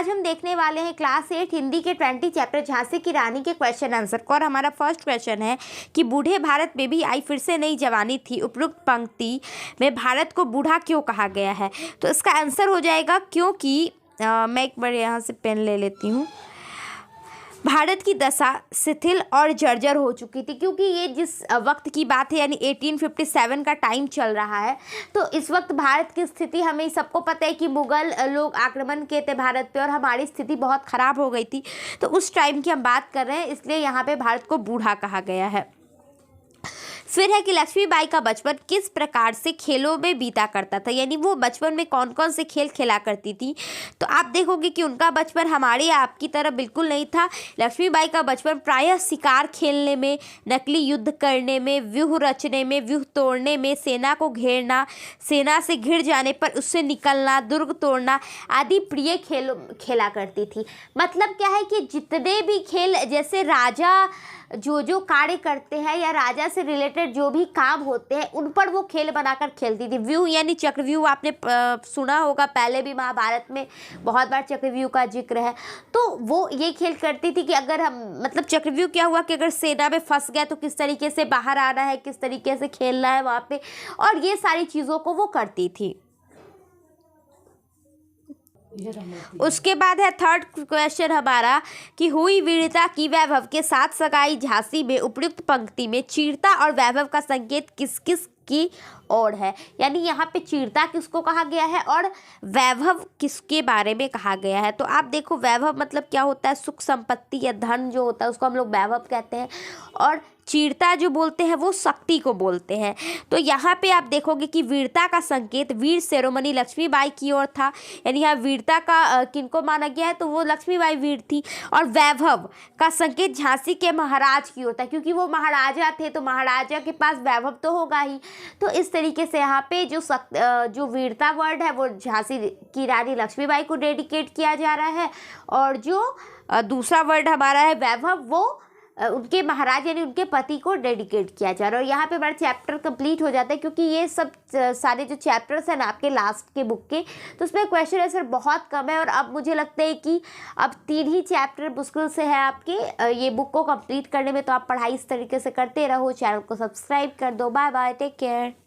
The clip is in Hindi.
आज हम देखने वाले हैं क्लास 8 हिंदी के 20 चैप्टर झांसी की रानी के क्वेश्चन आंसर को। और हमारा फर्स्ट क्वेश्चन है कि बूढ़े भारत में भी आई फिर से नई जवानी थी, उपयुक्त पंक्ति में भारत को बूढ़ा क्यों कहा गया है। तो इसका आंसर हो जाएगा क्योंकि मैं एक बार यहाँ से पेन ले लेती हूँ। भारत की दशा शिथिल और जर्जर हो चुकी थी, क्योंकि ये जिस वक्त की बात है यानी 1857 का टाइम चल रहा है। तो इस वक्त भारत की स्थिति हमें सबको पता है कि मुग़ल लोग आक्रमण किए थे भारत पे और हमारी स्थिति बहुत ख़राब हो गई थी। तो उस टाइम की हम बात कर रहे हैं, इसलिए यहाँ पे भारत को बूढ़ा कहा गया है। फिर है कि लक्ष्मीबाई का बचपन किस प्रकार से खेलों में बीता करता था, यानी वो बचपन में कौन कौन से खेल खेला करती थी। तो आप देखोगे कि उनका बचपन हमारे आपकी तरह बिल्कुल नहीं था। लक्ष्मीबाई का बचपन प्रायः शिकार खेलने में, नकली युद्ध करने में, व्यूह रचने में, व्यूह तोड़ने में, सेना को घेरना, सेना से घिर जाने पर उससे निकलना, दुर्ग तोड़ना आदि प्रिय खेला करती थी। मतलब क्या है कि जितने भी खेल, जैसे राजा जो कार्य करते हैं या राजा से रिलेटेड जो भी काम होते हैं उन पर वो खेल बनाकर खेलती थी। व्यूह यानी चक्रव्यूह आपने सुना होगा, पहले भी महाभारत में बहुत बार चक्रव्यूह का जिक्र है। तो वो ये खेल करती थी कि अगर हम, मतलब चक्रव्यूह क्या हुआ कि अगर सेना में फंस गया तो किस तरीके से बाहर आना है, किस तरीके से खेलना है वहाँ पे, और ये सारी चीज़ों को वो करती थी। उसके बाद है थर्ड क्वेश्चन हमारा कि हुई वीरता की वैभव के साथ सगाई झांसी में उपयुक्त पंक्ति में चीरता और वैभव का संकेत किस किस की ओर है। यानी यहाँ पे चीरता किसको कहा गया है और वैभव किसके बारे में कहा गया है। तो आप देखो वैभव मतलब क्या होता है, सुख संपत्ति या धन जो होता है उसको हम लोग वैभव कहते हैं, और चीरता जो बोलते हैं वो शक्ति को बोलते हैं। तो यहाँ पे आप देखोगे कि वीरता का संकेत वीर शिरोमणि लक्ष्मीबाई की ओर था, यानी यहाँ वीरता का किनको माना गया है तो वो लक्ष्मीबाई वीर थी। और वैभव का संकेत झांसी के महाराज की ओर था, क्योंकि वो महाराजा थे तो महाराजा के पास वैभव तो होगा ही। तो इस तरीके से यहाँ पे जो वीरता वर्ड है वो झांसी की रानी लक्ष्मीबाई को डेडिकेट किया जा रहा है, और जो दूसरा वर्ड हमारा है वैभव वो उनके महाराज यानी उनके पति को डेडिकेट किया जा रहा है। और यहाँ पे हमारा चैप्टर कंप्लीट हो जाता है, क्योंकि ये सब सारे जो चैप्टर्स हैं ना आपके लास्ट के बुक के, तो उसमें क्वेश्चन आंसर बहुत कम है। और अब मुझे लगता है कि अब 3 ही चैप्टर मुश्किल से है आपके ये बुक को कंप्लीट करने में। तो आप पढ़ाई इस तरीके से करते रहो, चैनल को सब्सक्राइब कर दो। Bye bye, take care.